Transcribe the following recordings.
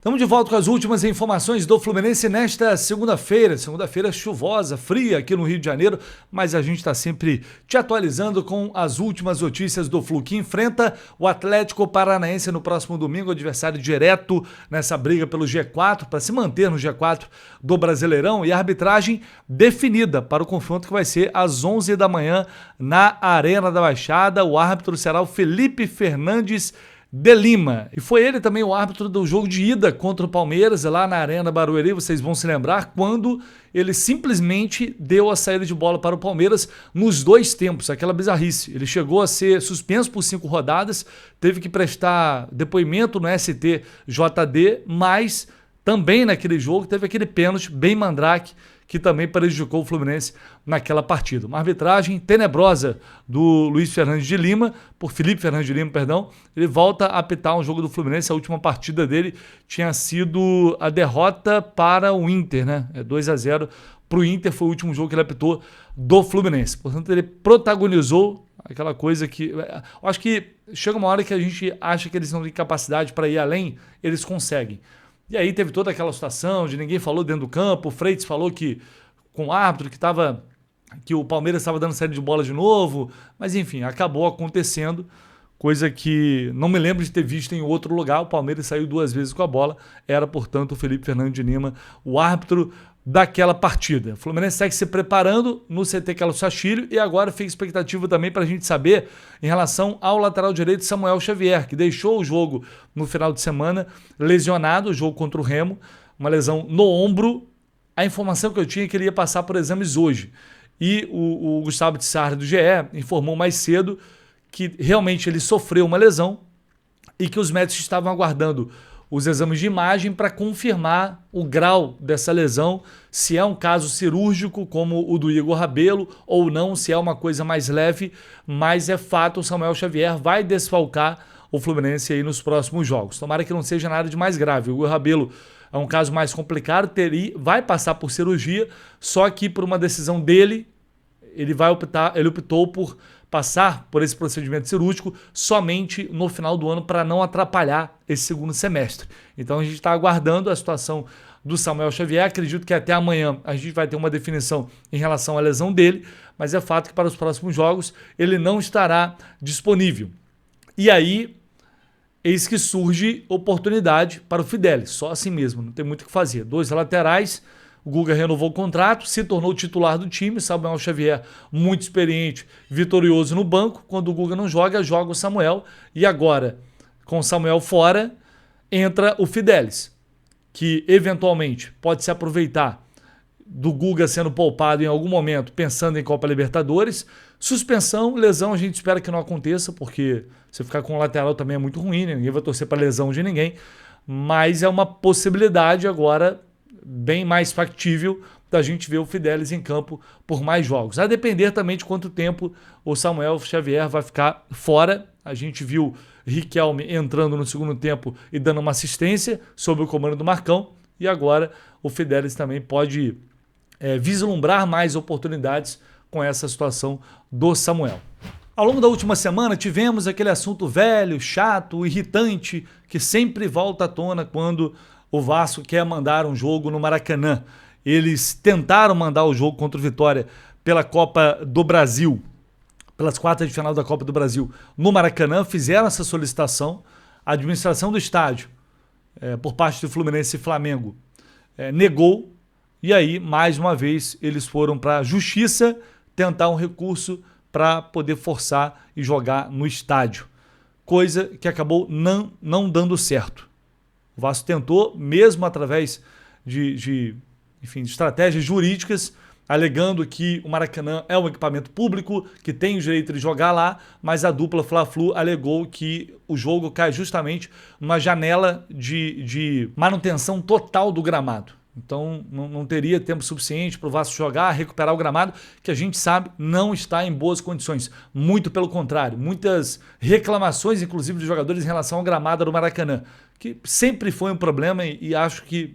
Estamos de volta com as últimas informações do Fluminense nesta segunda-feira chuvosa, fria aqui no Rio de Janeiro, mas a gente está sempre te atualizando com as últimas notícias do Flu, que enfrenta o Atlético Paranaense no próximo domingo, adversário direto nessa briga pelo G4, para se manter no G4 do Brasileirão, e a arbitragem definida para o confronto que vai ser às 11 da manhã na Arena da Baixada. O árbitro será o Felipe Fernandes de Lima. E foi ele também o árbitro do jogo de ida contra o Palmeiras, lá na Arena Barueri, vocês vão se lembrar, quando ele simplesmente deu a saída de bola para o Palmeiras nos dois tempos, aquela bizarrice. Ele chegou a ser suspenso por 5 rodadas, teve que prestar depoimento no STJD, mas também naquele jogo teve aquele pênalti bem mandrake, que também prejudicou o Fluminense naquela partida. Uma arbitragem tenebrosa do Luiz Fernandes de Lima, por Felipe Fernandes de Lima, perdão. Ele volta a apitar um jogo do Fluminense. A última partida dele tinha sido a derrota para o Inter, né? 2-0 para o Inter, foi o último jogo que ele apitou do Fluminense. Portanto, ele protagonizou aquela coisa que... Eu acho que chega uma hora que a gente acha que eles não têm capacidade para ir além, eles conseguem. E aí teve toda aquela situação de ninguém falou dentro do campo, o Freitas falou que com o árbitro que o Palmeiras estava dando saída de bola de novo, mas enfim, acabou acontecendo, coisa que não me lembro de ter visto em outro lugar. O Palmeiras saiu 2 vezes com a bola, era portanto o Felipe Fernandes de Lima o árbitro daquela partida. O Fluminense segue se preparando no CT Carlos Sachilho e agora fica expectativa também para a gente saber em relação ao lateral direito Samuel Xavier, que deixou o jogo no final de semana lesionado, o jogo contra o Remo, uma lesão no ombro. A informação que eu tinha é que ele ia passar por exames hoje. E o Gustavo Tissarri do GE informou mais cedo que realmente ele sofreu uma lesão e que os médicos estavam aguardando os exames de imagem para confirmar o grau dessa lesão, se é um caso cirúrgico como o do Igor Rabelo ou não, se é uma coisa mais leve, mas é fato, o Samuel Xavier vai desfalcar o Fluminense aí nos próximos jogos. Tomara que não seja nada de mais grave. O Igor Rabelo é um caso mais complicado, vai passar por cirurgia, só que por uma decisão dele, ele optou por passar por esse procedimento cirúrgico somente no final do ano para não atrapalhar esse segundo semestre. Então a gente está aguardando a situação do Samuel Xavier. Acredito que até amanhã a gente vai ter uma definição em relação à lesão dele, mas é fato que para os próximos jogos ele não estará disponível. E aí, eis que surge oportunidade para o Fidelis, só assim mesmo, não tem muito o que fazer. 2 laterais. O Guga renovou o contrato, se tornou titular do time. Samuel Xavier, muito experiente, vitorioso no banco. Quando o Guga não joga, joga o Samuel. E agora, com o Samuel fora, entra o Fidelis, que eventualmente pode se aproveitar do Guga sendo poupado em algum momento, pensando em Copa Libertadores. Suspensão, lesão, a gente espera que não aconteça, porque você ficar com o lateral também é muito ruim, né? Ninguém vai torcer para lesão de ninguém. Mas é uma possibilidade agora bem mais factível da gente ver o Fidelis em campo por mais jogos. A depender também de quanto tempo o Samuel Xavier vai ficar fora. A gente viu Riquelme entrando no segundo tempo e dando uma assistência sob o comando do Marcão. E agora o Fidelis também pode vislumbrar mais oportunidades com essa situação do Samuel. Ao longo da última semana tivemos aquele assunto velho, chato, irritante, que sempre volta à tona quando o Vasco quer mandar um jogo no Maracanã. Eles tentaram mandar o jogo contra o Vitória pela Copa do Brasil, pelas quartas de final da Copa do Brasil no Maracanã, fizeram essa solicitação. A administração do estádio, por parte do Fluminense e Flamengo, negou. E aí, mais uma vez, eles foram para a Justiça tentar um recurso para poder forçar e jogar no estádio. Coisa que acabou não dando certo. O Vasco tentou, mesmo através de estratégias jurídicas, alegando que o Maracanã é um equipamento público, que tem o direito de jogar lá, mas a dupla Fla-Flu alegou que o jogo cai justamente numa janela de manutenção total do gramado. Então não teria tempo suficiente para o Vasco jogar, recuperar o gramado, que a gente sabe não está em boas condições. Muito pelo contrário, muitas reclamações, inclusive, de jogadores em relação ao gramado do Maracanã, que sempre foi um problema e acho que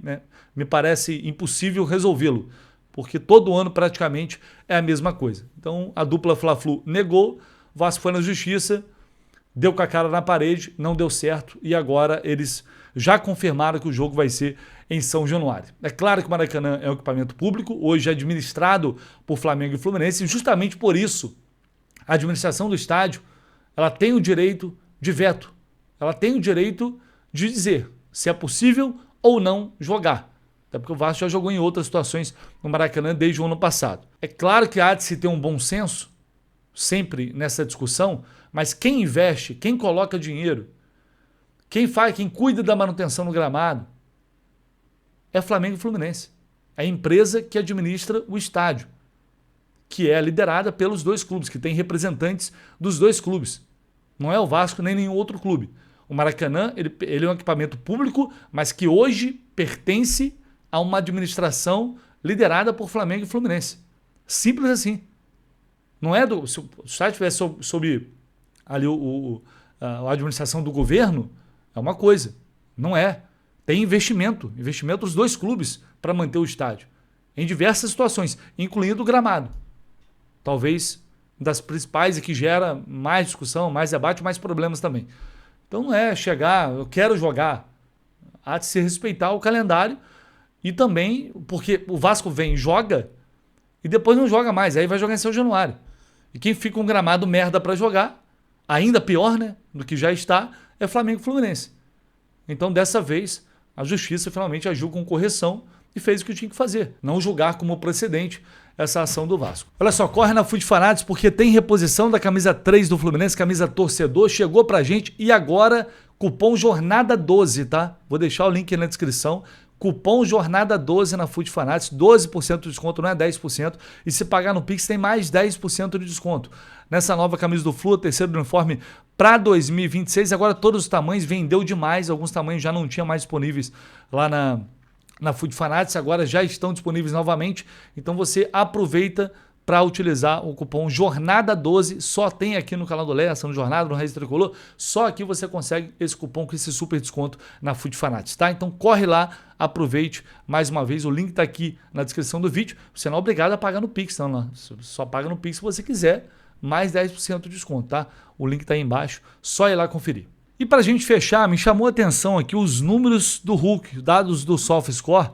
me parece impossível resolvê-lo, porque todo ano praticamente é a mesma coisa. Então a dupla Fla-Flu negou, Vasco foi na Justiça, deu com a cara na parede, não deu certo e agora eles já confirmaram que o jogo vai ser em São Januário. É claro que o Maracanã é um equipamento público, hoje é administrado por Flamengo e Fluminense, e justamente por isso a administração do estádio ela tem o direito de veto, ela tem o direito de dizer se é possível ou não jogar. Até porque o Vasco já jogou em outras situações no Maracanã desde o ano passado. É claro que há de se ter um bom senso, sempre nessa discussão, mas quem investe, quem coloca dinheiro, quem cuida da manutenção no gramado, é Flamengo e Fluminense. É a empresa que administra o estádio, que é liderada pelos dois clubes, que tem representantes dos dois clubes. Não é o Vasco nem nenhum outro clube. O Maracanã ele é um equipamento público, mas que hoje pertence a uma administração liderada por Flamengo e Fluminense. Simples assim. Não é se o estádio estivesse sob ali a administração do governo, é uma coisa. Não é. Tem investimento dos dois clubes para manter o estádio, em diversas situações, incluindo o gramado. Talvez das principais e que gera mais discussão, mais debate, mais problemas também. Então não é chegar, eu quero jogar. Há de se respeitar o calendário e também, porque o Vasco vem e joga e depois não joga mais, aí vai jogar em São Januário. E quem fica um gramado merda para jogar, ainda pior, né, do que já está, é Flamengo e Fluminense. Então dessa vez a justiça finalmente agiu com correção e fez o que tinha que fazer, não julgar como precedente essa ação do Vasco. Olha só, corre na Food Fanatics porque tem reposição da camisa 3 do Fluminense, camisa torcedor, chegou pra gente e agora cupom Jornada 12, tá? Vou deixar o link aí na descrição. Cupom Jornada 12 na Food Fanatics, 12% de desconto, não é 10%. E se pagar no Pix tem mais 10% de desconto. Nessa nova camisa do Flu, terceiro uniforme para 2026. Agora todos os tamanhos, vendeu demais. Alguns tamanhos já não tinha mais disponíveis lá na Food Fanatics, agora já estão disponíveis novamente. Então você aproveita para utilizar o cupom Jornada12, só tem aqui no canal do Léo, ação Jornada, no Raiz Tricolor, só aqui você consegue esse cupom com esse super desconto na Food Fanatics, tá? Então corre lá, aproveite mais uma vez, o link está aqui na descrição do vídeo, você não é obrigado a pagar no Pix, não, só paga no Pix se você quiser, mais 10% de desconto, tá? O link está aí embaixo, só ir lá conferir. E para a gente fechar, me chamou a atenção aqui os números do Hulk, dados do SofaScore,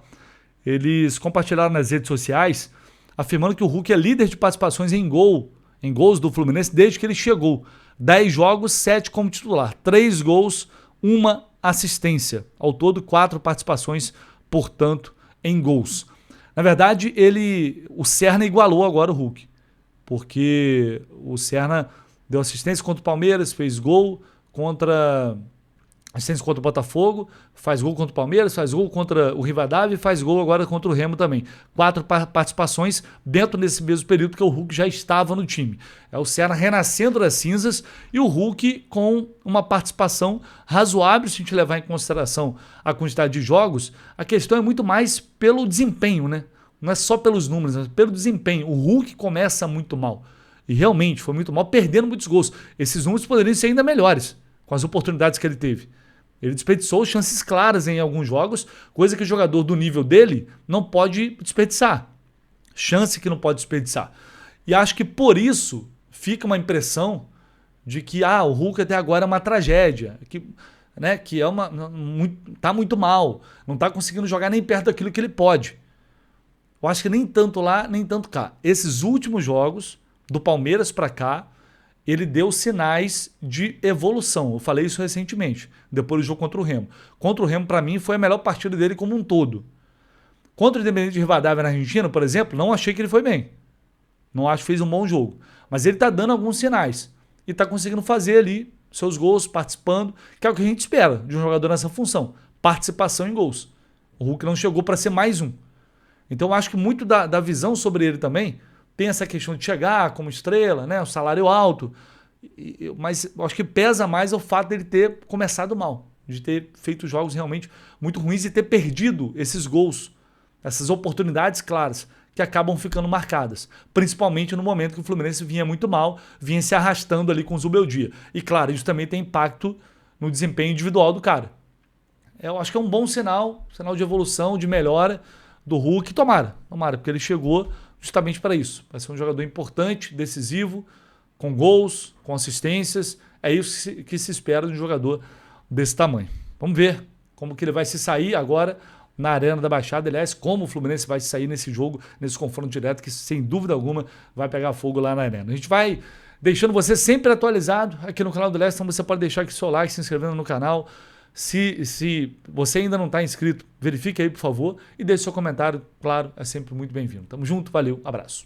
eles compartilharam nas redes sociais, afirmando que o Hulk é líder de participações em gols do Fluminense desde que ele chegou. 10 jogos, 7 como titular, 3 gols, 1 assistência. Ao todo, 4 participações, portanto, em gols. Na verdade, o Serna igualou agora o Hulk, porque o Serna deu assistência contra o Palmeiras, fez gol assistência contra o Botafogo, faz gol contra o Palmeiras, faz gol contra o Rivadavia e faz gol agora contra o Remo também. 4 participações dentro desse mesmo período que o Hulk já estava no time. É o Serna renascendo das cinzas e o Hulk com uma participação razoável, se a gente levar em consideração a quantidade de jogos. A questão é muito mais pelo desempenho, né? Não é só pelos números, mas pelo desempenho. O Hulk começa muito mal. E realmente foi muito mal, perdendo muitos gols. Esses números poderiam ser ainda melhores com as oportunidades que ele teve. Ele desperdiçou chances claras em alguns jogos, coisa que o jogador do nível dele não pode desperdiçar. Chance que não pode desperdiçar. E acho que por isso fica uma impressão de que o Hulk até agora é uma tragédia, que tá muito mal, não está conseguindo jogar nem perto daquilo que ele pode. Eu acho que nem tanto lá, nem tanto cá. Esses últimos jogos, do Palmeiras para cá, ele deu sinais de evolução. Eu falei isso recentemente, depois do jogo contra o Remo. Contra o Remo, para mim, foi a melhor partida dele como um todo. Contra o Independiente de Rivadavia na Argentina, por exemplo, não achei que ele foi bem. Não acho que fez um bom jogo. Mas ele está dando alguns sinais. E está conseguindo fazer ali seus gols, participando, que é o que a gente espera de um jogador nessa função. Participação em gols. O Hulk não chegou para ser mais um. Então eu acho que muito da visão sobre ele também tem essa questão de chegar como estrela, né? O salário alto, mas eu acho que pesa mais o fato dele ter começado mal, de ter feito jogos realmente muito ruins e ter perdido esses gols, essas oportunidades claras que acabam ficando marcadas, principalmente no momento que o Fluminense vinha muito mal, vinha se arrastando ali com o Zubeldia. E claro, isso também tem impacto no desempenho individual do cara. Eu acho que é um bom sinal de evolução, de melhora do Hulk. Tomara, porque ele chegou justamente para isso. Vai ser um jogador importante, decisivo, com gols, com assistências. É isso que se espera de um jogador desse tamanho. Vamos ver como que ele vai se sair agora na Arena da Baixada, aliás, como o Fluminense vai se sair nesse jogo, nesse confronto direto, que sem dúvida alguma vai pegar fogo lá na Arena. A gente vai deixando você sempre atualizado aqui no canal do Leste, então você pode deixar aqui seu like, se inscrevendo no canal. Se você ainda não está inscrito, verifique aí, por favor, e deixe seu comentário, claro, é sempre muito bem-vindo. Tamo junto, valeu, abraço.